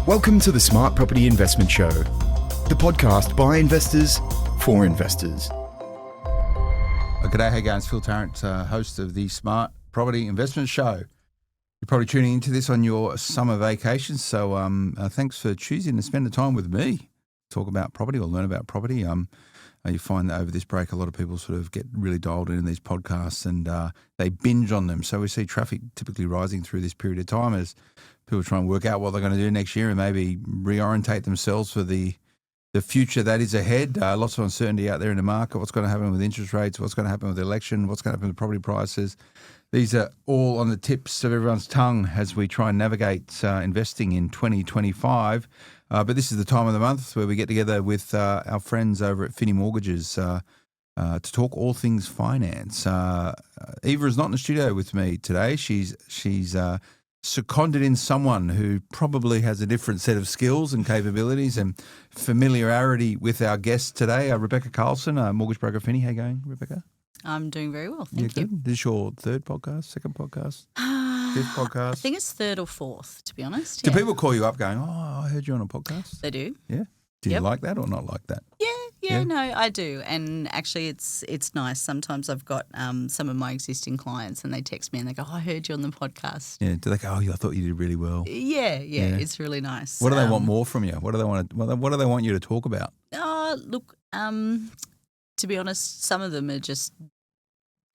Welcome to the Smart Property Investment Show, the podcast by investors for investors. G'day, how you going? It's Phil Tarrant, host of the Smart Property Investment Show. You're probably tuning into this on your summer vacation, so thanks for choosing to spend the time with me, talk about property or learn about property. You find that over this break, a lot of people sort of get really dialed in these podcasts and they binge on them. So we see traffic typically rising through this period of time as people try and work out what they're going to do next year and maybe reorientate themselves for the future that is ahead. Lots of uncertainty out there in the market. What's going to happen with interest rates? What's going to happen with the election? What's going to happen with property prices? These are all on the tips of everyone's tongue as we try and navigate investing in 2025. But this is the time of the month where we get together with our friends over at Finni Mortgages to talk all things finance. Eva is not in the studio with me today. She's seconded in someone who probably has a different set of skills and capabilities and familiarity with our guest today, Rebecca Carlson, a mortgage broker. Finni, how you going, Rebecca? I'm doing very well, thank you. Good. This is your third podcast, second podcast, fifth podcast? I think it's third or fourth, to be honest. Do Yeah. people call you up going, oh, I heard you on a podcast? They do. Yeah. Do you Yep. like that or not like that? Yeah, no, I do. And actually it's nice. Sometimes I've got some of my existing clients and they text me and they go, oh, I heard you on the podcast. Yeah. Do they go, oh, yeah, I thought you did really well? Yeah, it's really nice. What do they want more from you? What do they want? What do they want you to talk about? Look, to be honest, some of them are just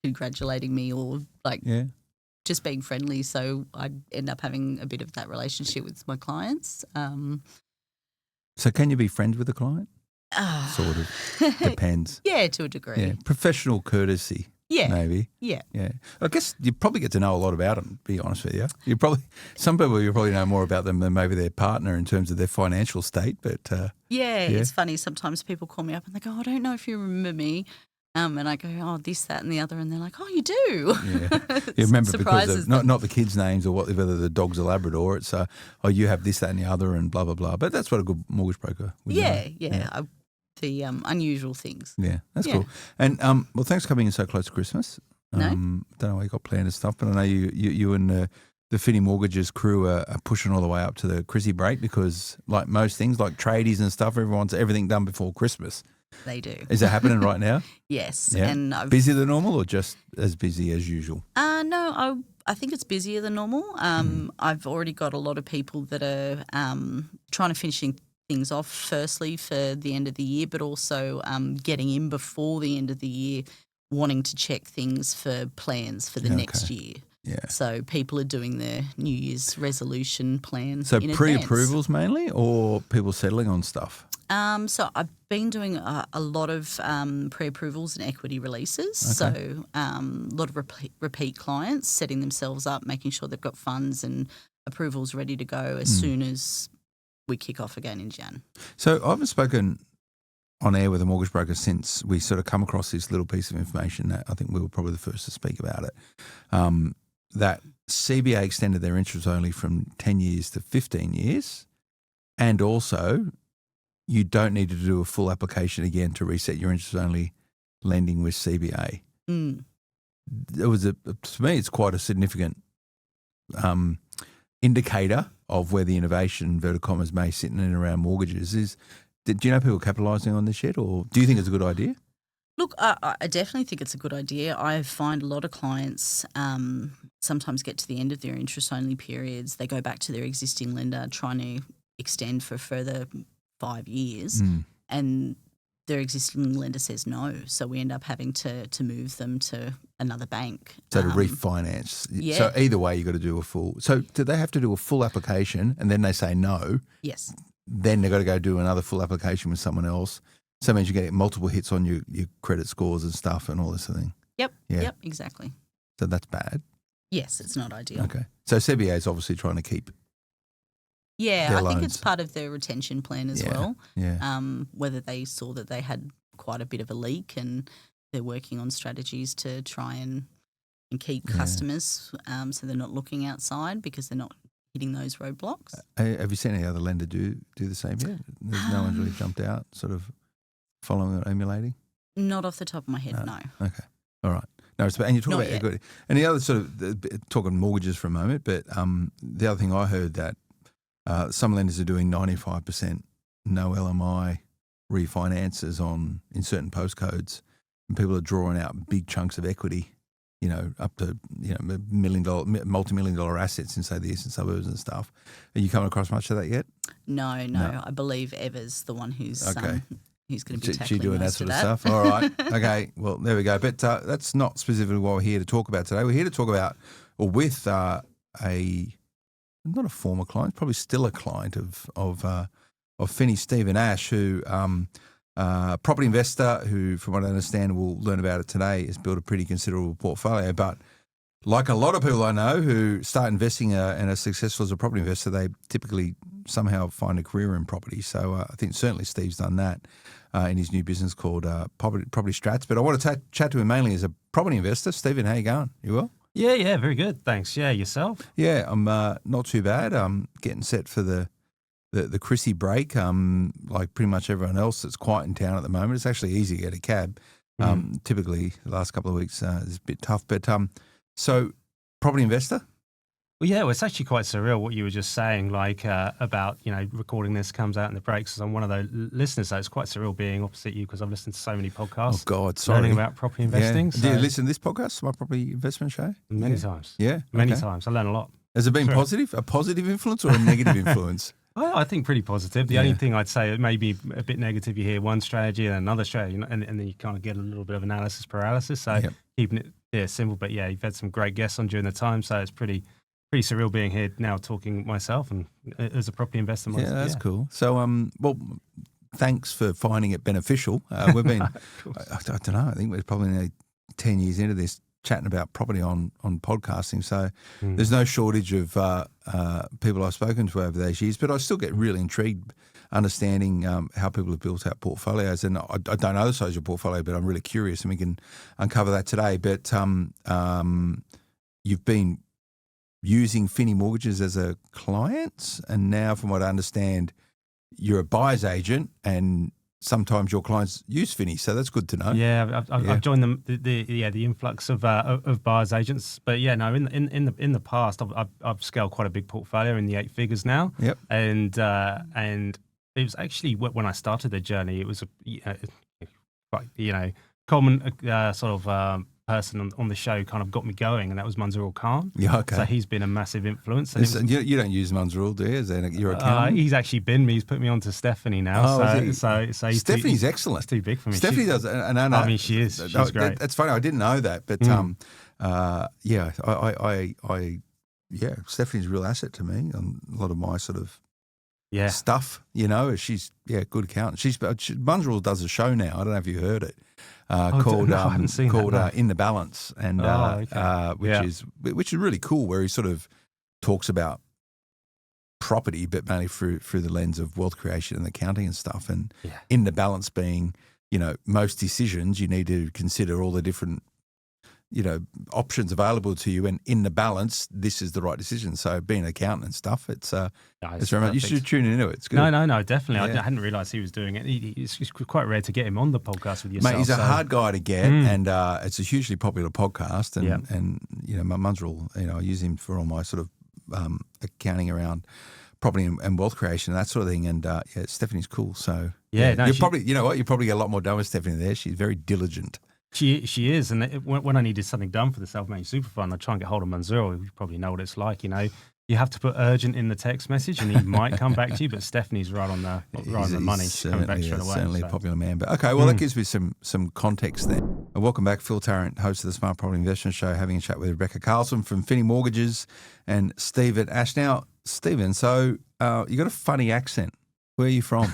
congratulating me or just being friendly. So I end up having a bit of that relationship with my clients. So can you be friends with a client? Sort of. Depends. Yeah, to a degree. Yeah. Professional courtesy. Yeah. Maybe. Yeah. Yeah. I guess you probably get to know a lot about them, to be honest with you. Some people you probably know more about them than maybe their partner in terms of their financial state, but it's funny. Sometimes people call me up and they go, I don't know if you remember me. And I go, oh, this, that, and the other. And they're like, oh, you do. Yeah. You remember because of, them. not the kids' names or whether the dog's a Labrador. It's, oh, you have this, that, and the other and blah, blah, blah. But that's what a good mortgage broker would know. Yeah. The unusual things. Yeah, that's cool. And, well, thanks for coming in so close to Christmas. No. Don't know what you got planned and stuff, but I know you and the Finni Mortgages crew are pushing all the way up to the Chrissy break because, like most things, like tradies and stuff, everyone wants everything done before Christmas. They do. Is that happening right now? Yes. Yeah. And busier than normal or just as busy as usual? No, I think it's busier than normal. I've already got a lot of people that are trying to finish things off, firstly, for the end of the year, but also getting in before the end of the year, wanting to check things for plans for the next year. Yeah. So people are doing their New Year's resolution plan. So in pre-approvals mainly or people settling on stuff? So I've been doing a lot of pre-approvals and equity releases. Okay. So a lot of repeat clients setting themselves up, making sure they've got funds and approvals ready to go as soon as we kick off again in Jan. So I haven't spoken on air with a mortgage broker since we sort of come across this little piece of information that I think we were probably the first to speak about it, that CBA extended their interest only from 10 years to 15 years and also you don't need to do a full application again to reset your interest-only lending with CBA. It was to me, it's quite a significant indicator of where the innovation, inverted commas, may sit in and around mortgages. Do you know people capitalising on this yet, or do you think it's a good idea? Look, I definitely think it's a good idea. I find a lot of clients sometimes get to the end of their interest-only periods. They go back to their existing lender trying to extend for further 5 years and their existing lender says no. So we end up having to move them to another bank. So to refinance. Yeah. So either way you've got to do a full. So do they have to do a full application and then they say no? Yes. Then they've got to go do another full application with someone else. So that means you get multiple hits on your credit scores and stuff and all this sort of thing. Yep. Yeah. Yep, exactly. So that's bad. Yes, it's not ideal. Okay. So CBA is obviously trying to keep Yeah, I think loans. it's part of their retention plan as well. Yeah. Whether they saw that they had quite a bit of a leak and they're working on strategies to try and keep customers so they're not looking outside because they're not hitting those roadblocks. Have you seen any other lender do the same yet? There's no one's really jumped out sort of following or emulating? Not off the top of my head, no. Okay. All right. No, and you're talking Not about yet. equity. And the other sort of, talking mortgages for a moment, but the other thing I heard that some lenders are doing 95% no LMI refinances in certain postcodes, and people are drawing out big chunks of equity, up to multi-million-dollar assets in, say, the eastern suburbs and stuff. Are you coming across much of that yet? No. I believe Eva's the one who's going to be tackling She doing that most sort of of that. stuff. All right. Okay. Well, there we go. But that's not specifically what we're here to talk about today. We're here to talk about, or with not a former client, probably still a client of Finni, Stephen Ash, who property investor who, from what I understand, we'll learn about it today, has built a pretty considerable portfolio. But like a lot of people I know who start investing and are successful as a property investor, they typically somehow find a career in property. So I think certainly Steve's done that in his new business called Property Strats. But I want to chat to him mainly as a property investor. Stephen, how you going? You well? Yeah, very good. Thanks. Yeah, yourself? Yeah, I'm not too bad. I'm getting set for the Chrissy break. Like pretty much everyone else that's quiet in town at the moment. It's actually easy to get a cab. Typically, the last couple of weeks is a bit tough. But so, property investor? Well, yeah, it's actually quite surreal what you were just saying, like about, recording this comes out in the breaks. I'm one of those listeners, so it's quite surreal being opposite you because I've listened to so many podcasts. Oh, God, sorry. Learning about property investing. Yeah. So Do you listen to this podcast, my property investment show? Many times. Yeah? Many Okay. times. I learn a lot. Has it been positive? A positive influence or a negative influence? I think pretty positive. The only thing I'd say, it may be a bit negative. You hear one strategy and another strategy, and then you kind of get a little bit of analysis paralysis. So keeping it simple. But yeah, you've had some great guests on during the time, so it's pretty surreal being here now talking myself and as a property investor myself. Yeah, that's cool. So, well, thanks for finding it beneficial. We've been, I don't know, I think we're probably nearly 10 years into this, chatting about property on podcasting. So there's no shortage of people I've spoken to over those years, but I still get really intrigued understanding how people have built out portfolios. And I don't know the size of your portfolio, but I'm really curious, and we can uncover that today. But you've been using Finni Mortgages as a client, and now, from what I understand, you're a buyer's agent, sometimes your clients use Finni, so that's good to know. Yeah, I've joined the influx of buyers agents, but yeah, no, in the past I've scaled quite a big portfolio in the 8 figures now. Yep. And it was actually when I started the journey, it was quite common sort of person on the show kind of got me going, and that was Manzoor Khan. Yeah, okay. So he's been a massive influence. And you don't use Manzoor, do you? Is that your account? He's actually he's put me on to Stephanie now. So Stephani's excellent. It's too big for me. Stephanie does, and I mean, she is. She's great. That's funny. I didn't know that, but Stephanie's a real asset to me on a lot of my sort of stuff. She's good accountant. Manzoor does a show now. I don't know if you heard it. Called I haven't seen that, In the Balance, and which is really cool, where he sort of talks about property, but mainly through the lens of wealth creation and accounting and stuff. And in the balance being, most decisions you need to consider all the different options available to you, and in the balance, this is the right decision. So being an accountant and stuff, it's very much, you should tune into it. It's good. No, definitely. Yeah. I hadn't realised he was doing it. It's quite rare to get him on the podcast with yourself. Mate, he's a hard guy to get, and it's a hugely popular podcast. And Manzoor, I use him for all my sort of accounting around property and wealth creation and that sort of thing. And Stephanie's cool. So you probably get a lot more done with Stephanie there. She's very diligent. She is, and when I needed something done for the self-managed super fund, I try and get hold of Manzoor. You probably know what it's like, You have to put urgent in the text message, and he might come back to you. But Stephanie's right on the money. She's coming back straight away. Certainly a popular man. But okay, well that gives me some context there. And welcome back, Phil Tarrant, host of the Smart Property Investment Show, having a chat with Rebecca Carlson from Finni Mortgages and Stephen Ash. Now, Stephen, so you got a funny accent. Where are you from?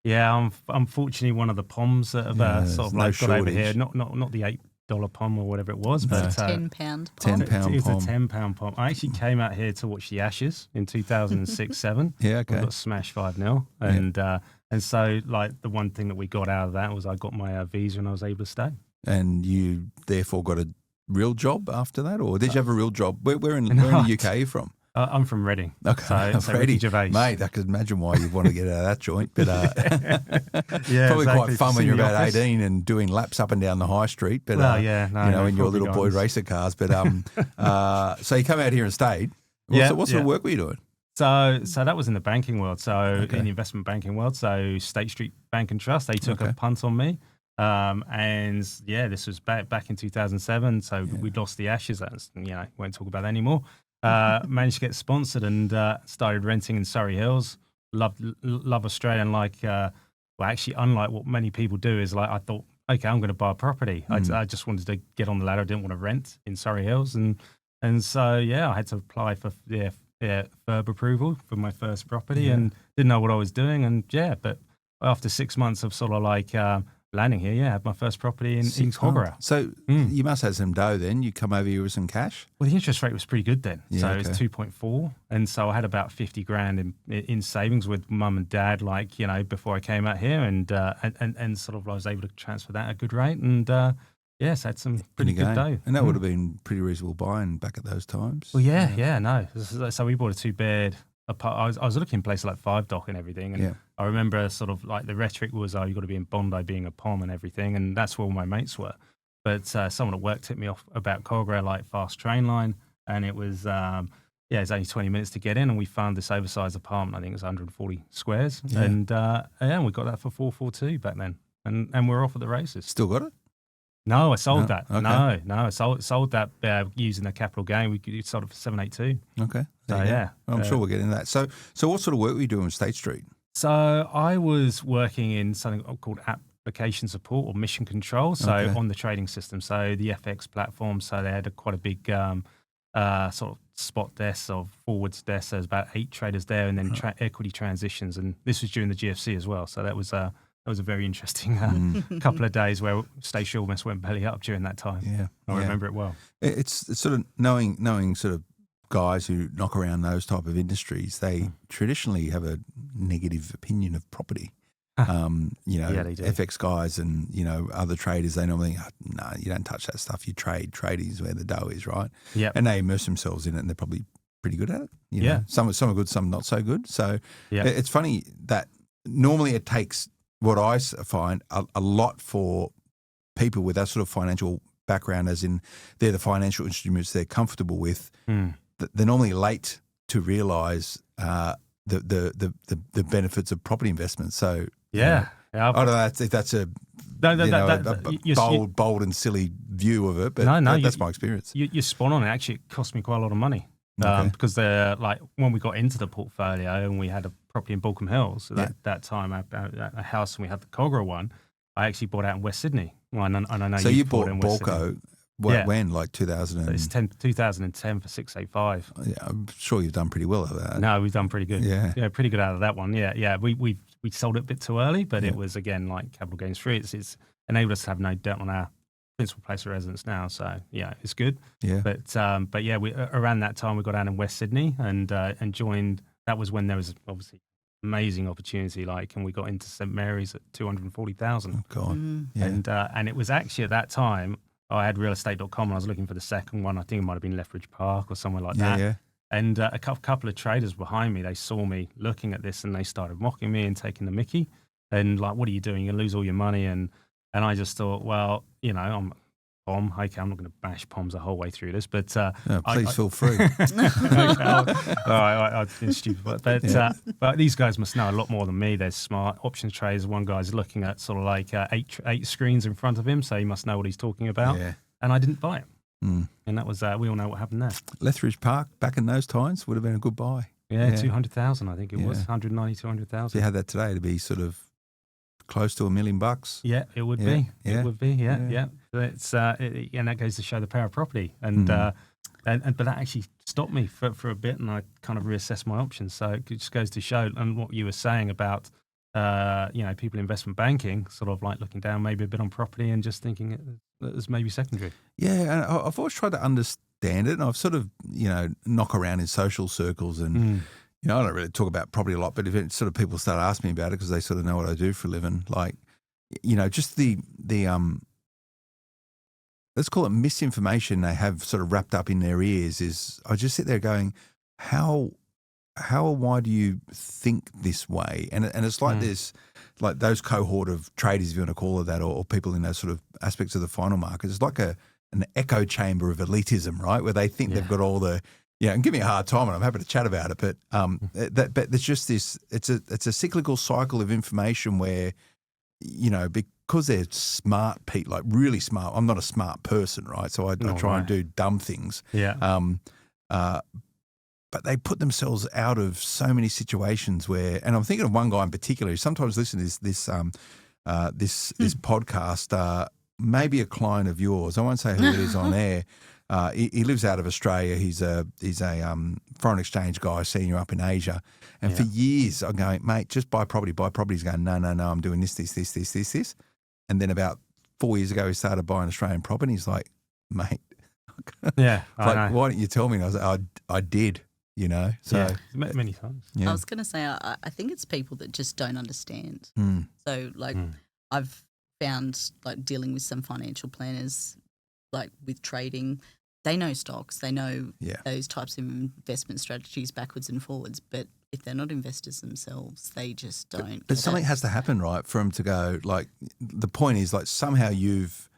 Yeah, I'm unfortunately one of the POMs that have sort of got over here. Not the $8 POM or whatever it was, but £10 POM. £10 POM. It's a £10 POM. I actually came out here to watch the Ashes in 2006-07. Yeah, okay. We got smashed 5-0, and so like the one thing that we got out of that was I got my visa and I was able to stay. And you therefore got a real job after that, or did you have a real job? Where in the UK are you from? I'm from Reading. Okay, so Ricky Gervais. Mate, I could imagine why you'd want to get out of that joint. But probably exactly. quite fun when you're about 18 and doing laps up and down the high street. But in your little boy racer cars. But so you come out here and stayed. What sort of work were you doing? So that was in the banking world. So Okay. in the investment banking world, so State Street Bank and Trust, they took a punt on me. And yeah, this was back in 2007. So we lost the Ashes. That's, won't talk about that anymore. Managed to get sponsored and started renting in Surrey Hills. Love Australia. And actually, unlike what many people do, is like I thought, okay, I'm going to buy a property. I just wanted to get on the ladder. I didn't want to rent in Surrey Hills, and so I had to apply for FIRB approval for my first property, and didn't know what I was doing, and but after 6 months of sort of landing here, I had my first property in Cogra. So you must have some dough then. You come over here with some cash? Well, the interest rate was pretty good then. Yeah, So it was 2.4. And so I had about 50 grand in savings with mum and dad, before I came out here, and sort of I was able to transfer that at a good rate. And yes, had some pretty good dough. And that would have been pretty reasonable buying back at those times. Well, no. So we bought a 2-bed. I was looking in places like Five Dock and everything, and I remember sort of like the rhetoric was, "Oh, you got to be in Bondi, being a POM and everything," and that's where all my mates were. But someone at work tipped me off about Cogra, fast train line, and it was it's only 20 minutes to get in, and we found this oversized apartment. I think it was 140 squares, and we got that for 442 back then, and we're off at the races. Still got it? No, I sold that. Okay. No, I sold that using the capital gain. We sold it for 782. Okay. So Well, I'm sure we'll get into that. So what sort of work were you doing with State Street? So I was working in something called application support or mission control. So on the trading system, so the FX platform. So they had quite a big sort of spot desk or forwards desk. There's about 8 traders there, and then equity transitions. And this was during the GFC as well. So that was a very interesting couple of days where State Street almost went belly up during that time. Yeah, I remember it well. It's sort of knowing sort of guys who knock around those type of industries. They traditionally have a negative opinion of property. They do. FX guys and other traders, they normally think, no, you don't touch that stuff. You trade. Trading is where the dough is, right? Yeah, and they immerse themselves in it, and they're probably pretty good at it. Some are good, some not so good. So it's funny that normally it takes, what I find, a lot for people with that sort of financial background, as in they're the financial instruments they're comfortable with. They're normally late to realise the benefits of property investment. So I don't know if that's a bold and silly view of it, but that's my experience. You're spot on. Actually, it cost me quite a lot of money. Because they're when we got into the portfolio and we had a property in Balcombe Hills at that time, a house, and we had the Cogra one. I actually bought out in West Sydney. Well, and I know so you bought in West Balco when, 2000? It's 2010 for 685. Yeah, I'm sure you've done pretty well out of that. No, we've done pretty good. Yeah, pretty good out of that one. Yeah. We sold it a bit too early, but it was again capital gains free. It's enabled us to have no debt on our principal place of residence now, so it's good. But we around that time we got down in West Sydney and joined. That was when there was obviously amazing opportunity, and we got into St Mary's at 240,000. Oh God! And it was actually at that time I had realestate.com and I was looking for the second one. I think it might have been Lethbridge Park or somewhere like that. Yeah. And a couple of traders behind me, they saw me looking at this and they started mocking me and taking the mickey. And what are you doing? You're going to lose all your money. And I just thought, well, I'm POM. Okay, I'm not going to bash POMs the whole way through this, but please feel free. Okay, all right, I've been stupid, but these guys must know a lot more than me. They're smart options traders. One guy's looking at sort of eight screens in front of him, so he must know what he's talking about. Yeah. And I didn't buy it, and that was we all know what happened there. Lethbridge Park back in those times would have been a good buy. Yeah. 200,000, I think it was 190, 200,000. If you had that today, to be sort of close to $1 million. Yeah, it would be. Yeah. It would be. Yeah. So it's and that goes to show the power of property. And but that actually stopped me for a bit, and I kind of reassessed my options. So it just goes to show, and what you were saying about people in investment banking, sort of looking down maybe a bit on property and just thinking it was maybe secondary. Yeah, and I've always tried to understand it, and I've sort of knock around in social circles and. I don't really talk about property a lot, but if it sort of people start asking me about it because they sort of know what I do for a living, just the let's call it misinformation they have sort of wrapped up in their ears is I just sit there going, how or why do you think this way? And it's like this, like those cohort of traders, if you want to call it that, or people in those sort of aspects of the final market. It's like an echo chamber of elitism, right? Where they think they've got all the and give me a hard time, and I'm happy to chat about it. But but there's just this. It's a cyclical cycle of information where, because they're smart people, like really smart. I'm not a smart person, right? So I try and do dumb things. Yeah. But they put themselves out of so many situations where, and I'm thinking of one guy in particular who sometimes listens to this podcast. Maybe a client of yours. I won't say who it is on air. He lives out of Australia. He's a foreign exchange guy, senior up in Asia. And for years, I'm going, mate, just buy property. He's going, no, I'm doing this. And then about 4 years ago, he started buying Australian property. He's like, mate, yeah, why didn't you tell me? And I was like, I did. So many times. Yeah. I was going to say, I think it's people that just don't understand. So, I've found, dealing with some financial planners, with trading, they know stocks, they know those types of investment strategies backwards and forwards, but if they're not investors themselves, they just don't. But something has to happen, right, for them to go, the point is, somehow you've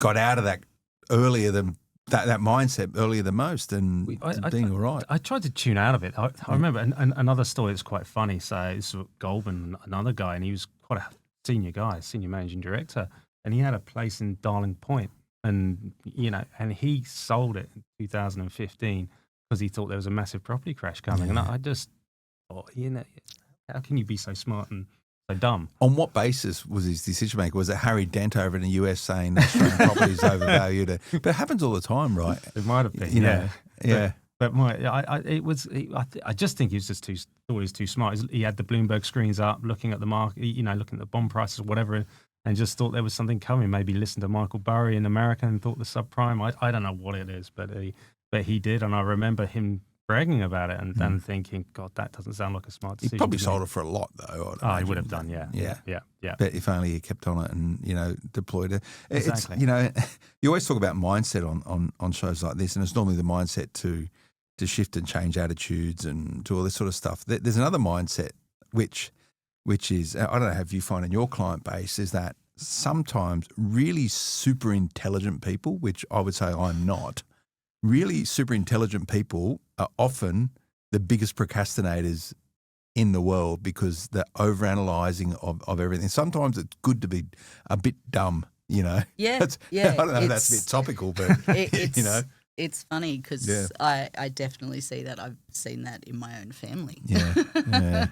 got out of that earlier than that mindset earlier than most, and being all right. I tried to tune out of it. I remember another story that's quite funny. So it's Goldman, another guy, and he was quite a senior managing director, and he had a place in Darling Point, and and he sold it in 2015 because he thought there was a massive property crash coming, and I just thought, how can you be so smart and so dumb? On what basis was his decision maker? Was it Harry Dent over in the US saying Australian property is overvalued? But it happens all the time, right? It might have been, yeah. But I just think he was just too smart. He had the Bloomberg screens up, looking at the market, looking at the bond prices, whatever, and just thought there was something coming. Maybe listened to Michael Burry in America and thought the subprime. I don't know what it is, but he did, and I remember him bragging about it and thinking, God, that doesn't sound like a smart decision. He probably sold it for a lot, though. He would have done, yeah. But if only he kept on it and deployed it. Exactly. It's you always talk about mindset on shows like this, and it's normally the mindset to shift and change attitudes and do all this sort of stuff. There's another mindset which is, I don't know how you find in your client base, is that sometimes really super intelligent people, which I would say I'm not, really super intelligent people are often the biggest procrastinators in the world because they're overanalyzing of everything. Sometimes it's good to be a bit dumb, Yeah, I don't know if that's a bit topical, but It's funny because I definitely see that. I've seen that in my own family. Yeah.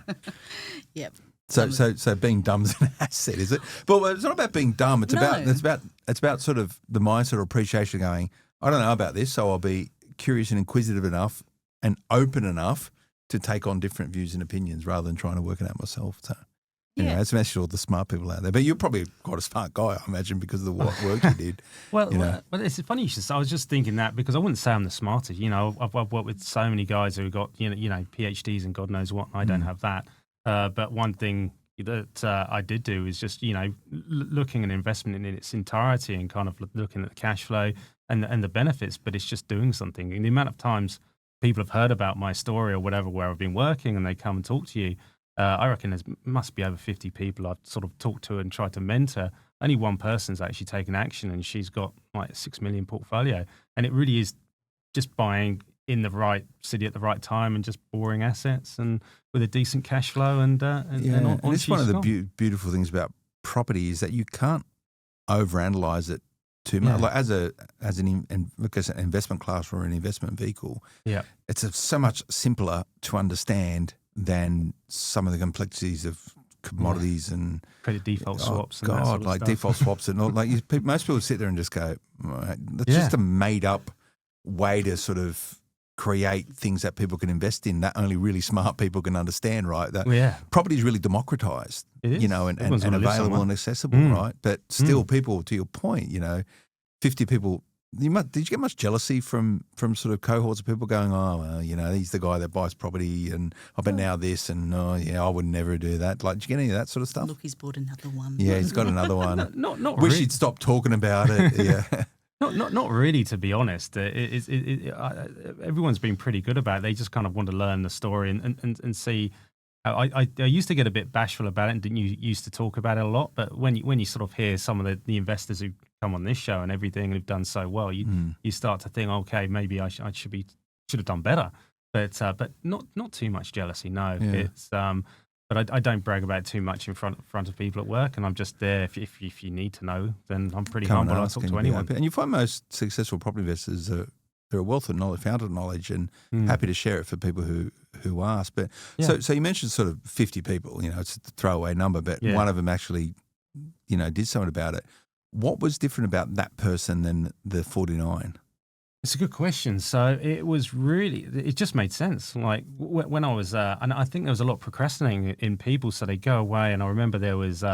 Yep. So being dumb is an asset, is it? But it's not about being dumb. It's about sort of the mindset or appreciation going, I don't know about this, so I'll be curious and inquisitive enough and open enough to take on different views and opinions rather than trying to work it out myself. So it's a message to all the smart people out there. But you're probably quite a smart guy, I imagine, because of the work you did. Well, it's funny you should say. I was just thinking that because I wouldn't say I'm the smartest. I've worked with so many guys who got PhDs and God knows what. And I don't have that. But one thing that I did do is just looking at investment in its entirety and kind of looking at the cash flow and the benefits. But it's just doing something. And the amount of times people have heard about my story or whatever where I've been working and they come and talk to you. I reckon there must be over 50 people I've sort of talked to and tried to mentor. Only one person's actually taken action, and she's got like a 6 million portfolio. And it really is just buying in the right city at the right time and just boring assets and with a decent cash flow. And it's one of the beautiful things about property is that you can't overanalyze it too much. Like as an investment class or an investment vehicle, it's so much simpler to understand than some of the complexities of commodities and credit default swaps. And that sort of default swaps and all. Most people sit there and just go, right, that's just a made up way to sort of create things that people can invest in that only really smart people can understand, right? Property is really democratized, and available and accessible, right? But still, people, to your point, 50 people. Did you get much jealousy from sort of cohorts of people going, he's the guy that buys property and I bet now this and I would never do that. Like, did you get any of that sort of stuff? Look, he's bought another one. Yeah, he's got another one. Not Wish really. he'd stop talking about it. Yeah. Not really, to be honest. Everyone's been pretty good about it. They just kind of want to learn the story and see. I used to get a bit bashful about it and didn't used to talk about it a lot. But when you sort of hear some of the investors who come on this show and everything, and have done so well, you start to think, okay, maybe I should have done better, but not too much jealousy. No, it's but I don't brag about it too much in front of people at work, and I'm just there. If you need to know, then I'm pretty humble. I talk to anyone. And you find most successful property investors they're a wealth of knowledge, founder knowledge, and happy to share it for people who ask. But so you mentioned sort of 50 people. It's a throwaway number, but one of them actually, did something about it. What was different about that person than the 49? It's a good question. So it just made sense. Like when I was, and I think there was a lot of procrastinating in people, so they go away. And I remember there was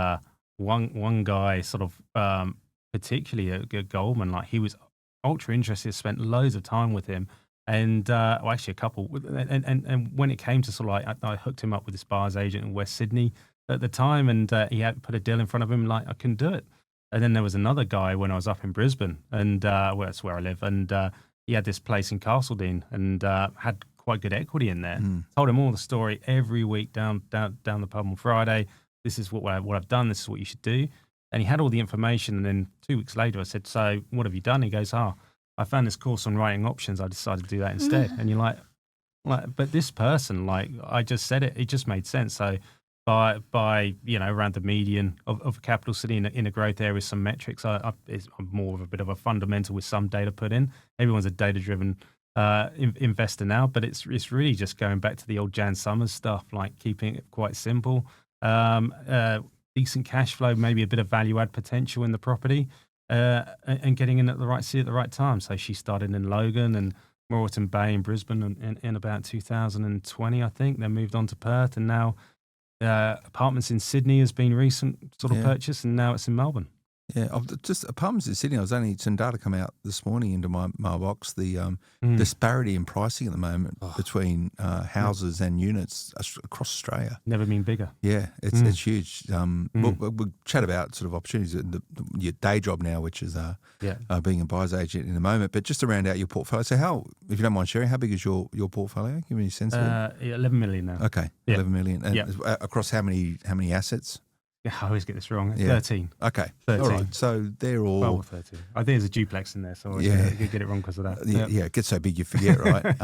one guy sort of, particularly at Goldman, like he was ultra interested, spent loads of time with him. And actually a couple. And when it came to sort of like, I hooked him up with this buyer's agent in West Sydney at the time, and he had put a deal in front of him, like I couldn't do it. And then there was another guy when I was up in Brisbane, and that's where I live, and he had this place in Castledene and had quite good equity in there. Told him all the story every week down the pub on Friday. This is what I've done. This is what you should do. And he had all the information. And then 2 weeks later, I said, "So what have you done?" He goes, "I found this course on writing options. I decided to do that instead." And you're like, but this person, like I just said it just made sense. So by around the median of capital city in a growth area with some metrics, I'm more of a bit of a fundamental with some data put in. Everyone's a data-driven investor now, but it's really just going back to the old Jan Summers stuff, like keeping it quite simple, decent cash flow, maybe a bit of value add potential in the property, and getting in at the right seat at the right time. So she started in Logan and Moreton Bay in Brisbane in about 2020, I think. Then moved on to Perth, and now apartments in Sydney has been recent sort of purchase, and now it's in Melbourne. Yeah, just apartments in Sydney. I was only some data come out this morning into my mailbox. The disparity in pricing at the moment between houses and units across Australia. Never been bigger. Yeah, it's huge. We'll chat about sort of opportunities in your day job now, which is being a buyer's agent in a moment. But just to round out your portfolio, so how, if you don't mind sharing, how big is your portfolio? Give me a sense of it. 11 million now. Okay, 11 million. And across how many assets? Yeah, I always get this wrong. 13. Okay. 13. All right. So they're all... 12 or 13. I think there's a duplex in there, so I get it wrong because of that. Yeah, it gets so big you forget, right?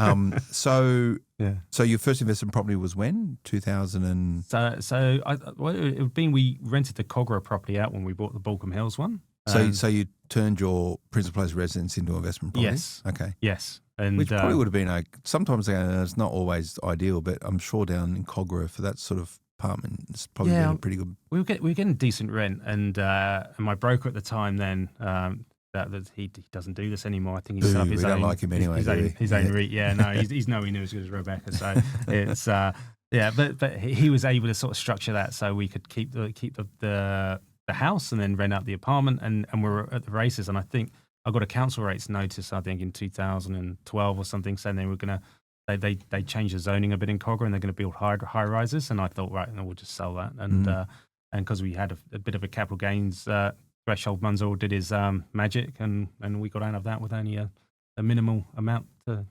So your first investment property was when? 2000 and... So it would have been, we rented the Cogra property out when we bought the Balcombe Hills one. So you turned your principal place residence into investment property? Yes. Okay. Yes. And which probably would have been, sometimes it's not always ideal, but I'm sure down in Cogra for that sort of apartment, it's probably been a pretty good. We were getting decent rent, and my broker at the time then that he doesn't do this anymore. I think he's set up his own. We don't like him anyway. His own REIT. Yeah, no, he's nowhere near as good as Rebecca. So it's but he was able to sort of structure that so we could keep the house and then rent out the apartment, and we were at the races. And I think I got a council rates notice, I think in 2012 or something, saying they were going to. They changed the zoning a bit in Cogra, and they're going to build high rises. And I thought, right, no, we'll just sell that. And because we had a bit of a capital gains threshold, Munzor did his magic, and we got out of that with only a minimal amount to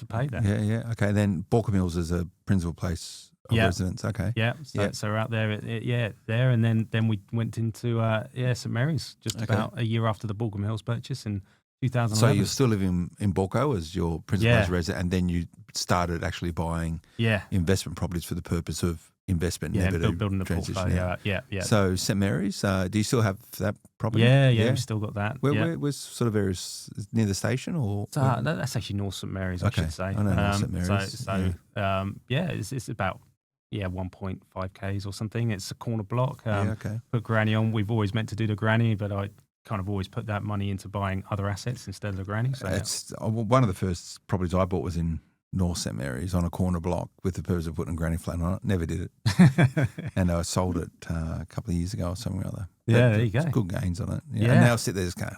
pay there. Yeah. Okay. Then Balcombe Hills is a principal place of residence. Okay. Yeah. So we're out there. There, and then we went into St Mary's just about a year after the Balcombe Hills purchase in 2011. So you're still living in Balco as your principal place resident, and then you started actually buying investment properties for the purpose of investment, never to building the portfolio. Yeah. So St Mary's, do you still have that property? Yeah, we've still got that. Where's sort of near the station, or? That's actually North St Mary's, I should say. I know North St Mary's. It's about 1.5 k's or something. It's a corner block. Okay. Put granny on. We've always meant to do the granny, but I kind of always put that money into buying other assets instead of the granny. So it's one of the first properties I bought was in North St Mary's on a corner block with the purpose of putting a granny flat on it. Never did it. And I sold it a couple of years ago or something or other. There you go. Good gains on it. Yeah. And now I sit there just going,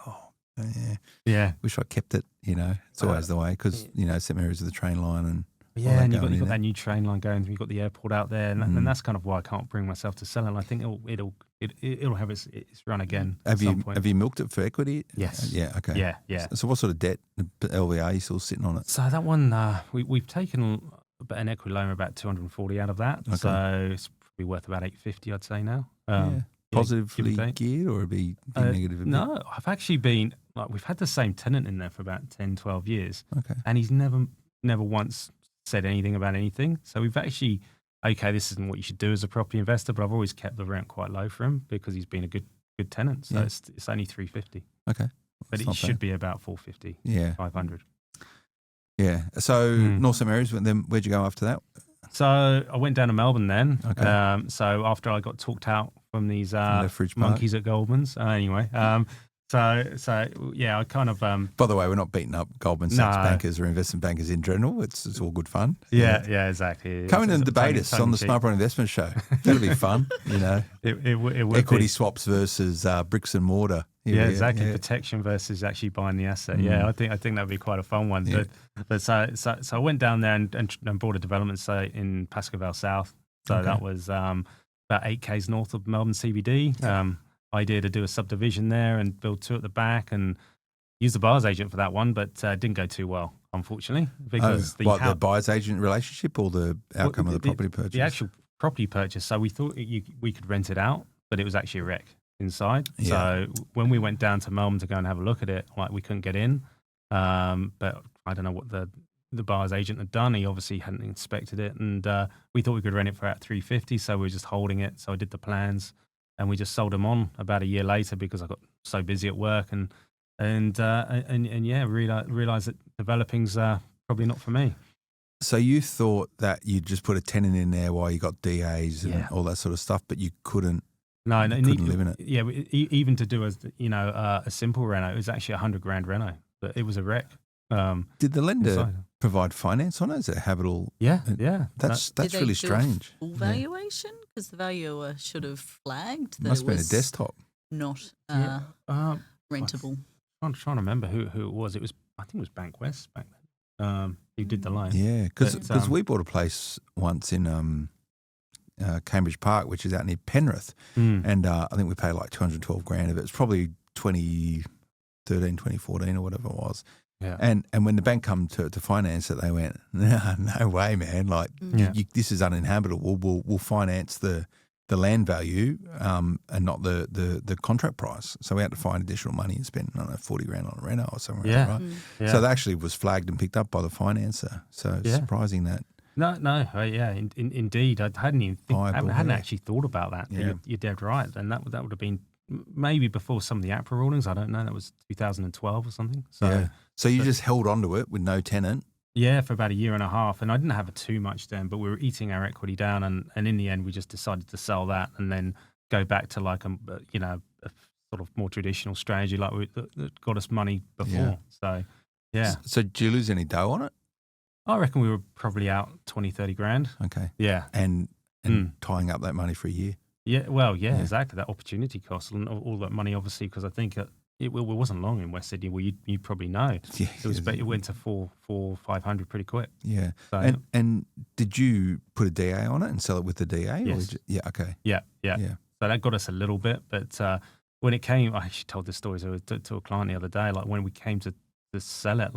wish I kept it. It's always the way because, St Mary's is the train line and and you've got that new train line going. You've got the airport out there, and that's kind of why I can't bring myself to sell it. And I think it'll have its run again. Have you milked it for equity? Yes. Yeah. Okay. Yeah. So what sort of debt LVR are you still sitting on it? So that one we've taken an equity loan of about 240 out of that. Okay. So it's probably worth about 850, I'd say now. positively geared, or it'd be negative? No, I've actually been we've had the same tenant in there for about 10, 12 years. Okay. And he's never once said anything about anything. So we've actually, this isn't what you should do as a property investor, but I've always kept the rent quite low for him because he's been a good tenant. So it's only $350. Okay. But it should be about $450. Yeah. $500. Yeah. So North St Mary's, then where'd you go after that? So I went down to Melbourne then. Okay. So after I got talked out from these Lethbridge monkeys at Goldman's. Anyway, so yeah, I kind of. By the way, we're not beating up Goldman Sachs bankers or investment bankers in general. It's all good fun. Yeah, exactly. Come in and debate us on the Smart Property Investment Show. That'll be fun. It would equity be. swaps versus bricks and mortar. Yeah, exactly. Yeah. Protection versus actually buying the asset. Yeah, I think that'd be quite a fun one. Yeah. But so I went down there and bought a development site in Pascoe South. So that was about 8 k's north of Melbourne CBD. Idea to do a subdivision there and build 2 at the back and use the buyer's agent for that one, but didn't go too well, unfortunately. Because the buyer's agent relationship or the outcome of the property purchase? The actual property purchase. So we thought we could rent it out, but it was actually a wreck inside. Yeah. So when we went down to Melbourne to go and have a look at it, we couldn't get in. But I don't know what the buyer's agent had done. He obviously hadn't inspected it, and we thought we could rent it for about $350. So we were just holding it. So I did the plans, and we just sold them on about a year later because I got so busy at work and realized that developing's probably not for me. So you thought that you'd just put a tenant in there while you got DAs and all that sort of stuff, but you couldn't. No, couldn't live in it. Yeah, even to do a simple reno, it was actually $100,000 reno, but it was a wreck. Did the lender provide finance on it? Does it have it all? Yeah. That's really strange. Full valuation, because the valuer should have flagged that it must it have been was a desktop, not rentable. I'm trying to remember who it was. I think it was Bank West back then. Who did the loan? Yeah, because we bought a place once in Cambridge Park, which is out near Penrith, and I think we paid like $212,000 of it. It's probably 2013, 2014 or whatever it was. Yeah. And when the bank come to finance it, they went, no way, man. Like this is uninhabitable. We'll finance the land value and not the contract price. So we had to find additional money and spend, I don't know, $40,000 on a reno or something. Yeah. Right? Yeah. So that actually was flagged and picked up by the financer. So it's surprising that. No, indeed. I hadn't actually thought about that. Yeah. You're dead right. And that would have been maybe before some of the APRA rulings. I don't know. That was 2012 or something. So you just held on to it with no tenant? Yeah, for about a year and a half. And I didn't have too much then, but we were eating our equity down. And in the end, we just decided to sell that and then go back to like a sort of more traditional strategy that got us money before. Yeah. So, yeah. So did you lose any dough on it? I reckon we were probably out 20, 30 grand. Okay. Yeah. And tying up that money for a year? Yeah, well, yeah, exactly. That opportunity cost and all that money, obviously, because I think it wasn't long in West Sydney. Well, you probably know. Yeah, it went to 500 pretty quick. Yeah. So, and did you put a DA on it and sell it with the DA? Yes. Okay. Yeah. So that got us a little bit, but when it came, I actually told this story to a client the other day. Like when we came to sell it,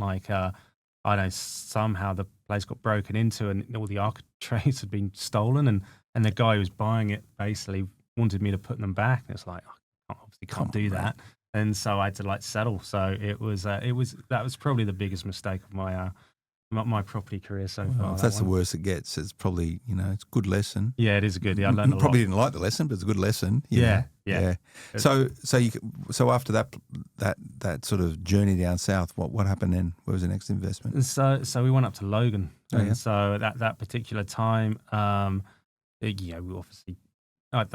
I know somehow the place got broken into and all the architraves had been stolen, and the guy who was buying it basically wanted me to put them back. And it's like, I obviously can't do that. And so I had to settle. So that was probably the biggest mistake of my property career so far. If that's the worst it gets, it's probably, it's a good lesson. Yeah, it is a good. Yeah, I learned a lot. Probably didn't like the lesson, but it's a good lesson. Yeah. So after that sort of journey down south, what happened then? Where was the next investment? And so we went up to Logan, and so at that particular time, we obviously. I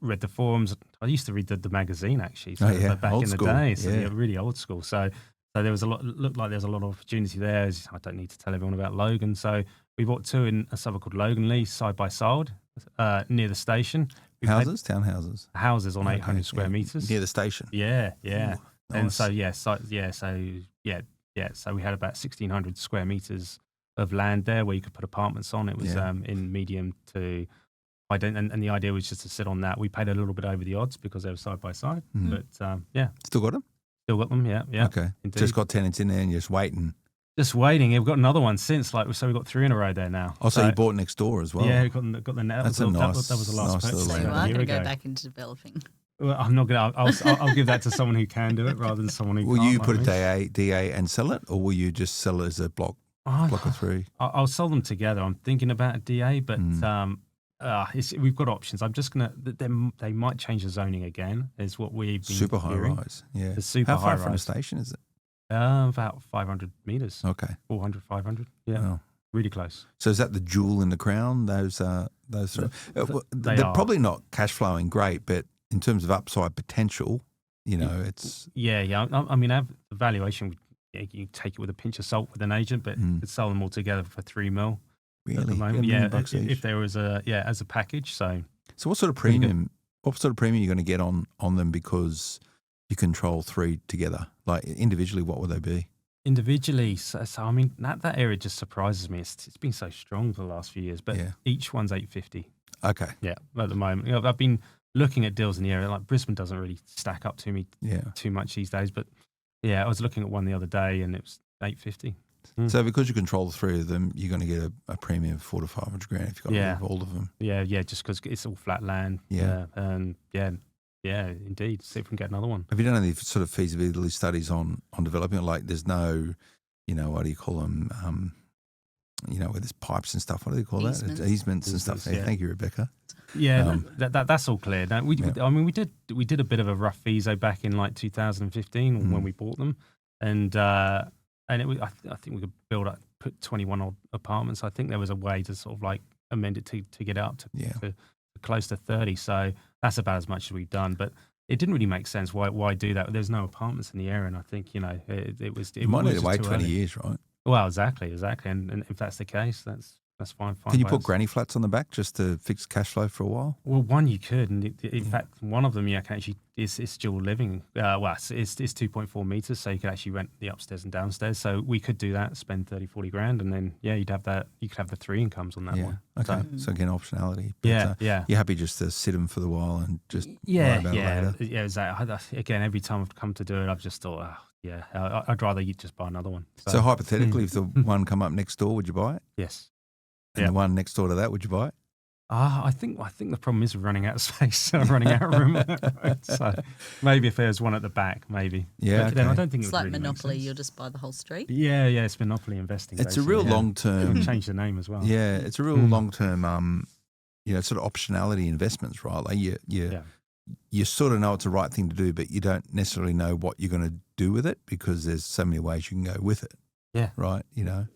read the forums. I used to read the magazine actually. So back old in school. the day, so really old school. So there was looked like there was a lot of opportunity there. I don't need to tell everyone about Logan. So we bought 2 in a suburb called Logan Lee, side by side, near the station. Townhouses? Houses on 800 square meters. Near the station? Yeah. Ooh, nice. And so, so we had about 1,600 square meters of land there where you could put apartments on. It was in medium to... And the idea was just to sit on that. We paid a little bit over the odds because they were side by side. But Still got them? Still got them, yeah. Okay. Indeed. Just got tenants in there and you're just waiting. Just waiting. We've got another one since, so we've got 3 in a row there now. Oh, so you bought next door as well? Yeah, we got the net. That's that nice. That was the last nice purchase. So little you land. are a going year to go ago. back into developing. Well, I'm not gonna. I'll give that to someone who can do it rather than someone who Will can't. you like put me. a DA and sell it, or will you just sell it as a block of 3? I'll sell them together. I'm thinking about a DA, but we've got options. I'm just gonna. They might change the zoning again. Is what we've been Super high hearing. rise. Yeah. The super How far high from the rise. station is it? About 500 meters. Okay. 400, 500. Yeah, Wow. really close. So is that the jewel in the crown? Those sort of, they they're are. probably not cash flowing great, but in terms of upside potential, it's Yeah. I mean, the valuation. You take it with a pinch of salt with an agent, but you could sell them all together for $3 million really at the moment. $1 million Yeah, each. if there was as a package. So what sort of Pretty good. premium? What sort of premium are you going to get on them because you control 3 together? Like individually, what would they be? individually, so I mean that area just surprises me. It's been so strong for the last few years, but Yeah. each one's 850. Okay. Yeah, at the moment, I've been looking at deals in the area. Like Brisbane doesn't really stack up to me Yeah. too much these days, but yeah, I was looking at one the other day and it was 850. So because you control the 3 of them, you're going to get a premium of 400 to 500 grand if you've got Yeah. rid of all of them. Yeah, just because it's all flat land. Yeah. And yeah, indeed. See if we can get another one. Have you done any sort of feasibility studies on developing it? Like there's no, what do you call them? Where there's pipes and stuff. What do they call that? Easements and stuff. Yeah. Thank you, Rebecca. Yeah, that's all clear. Now, I mean, we did a bit of a rough viso back in like 2015 when we bought them, and it was, I think we could put 21 odd apartments. I think there was a way to sort of like amend it to get it up to close to 30. So that's about as much as we've done, but it didn't really make sense. Why do that? There's no apartments in the area, and I think it was. You might was need to wait too 20 early. years, right? Well, exactly, and if that's the case, that's fine. Can you by put us. granny flats on the back just to fix cash flow for a while? Well, one you could, and in fact, one of them can actually is dual living. It's 2.4 meters, so you could actually rent the upstairs and downstairs. So we could do that, spend 30-40 grand, and then you'd have that. You could have the 3 incomes on that one. Okay. So again, optionality. But, Yeah. You're happy just to sit them for the while and just worry about it later. Yeah. Exactly. Again, every time I've come to do it, I've just thought, I'd rather you just buy another one. So hypothetically, if the one come up next door, would you buy it? Yes. And the one next door to that, would you buy it? I think the problem is running out of space, running out of room. So maybe if there's one at the back, maybe. Yeah, But then I okay. don't think it It's would like really make Monopoly. sense. You'll just buy the whole street. Yeah, it's Monopoly investing. It's a real basically. long term. We'll change the name as well. Yeah, it's a real long term. Sort of optionality investments, right? Like you sort of know it's the right thing to do, but you don't necessarily know what you're going to do with it because there's so many ways you can go with it. Yeah. Right.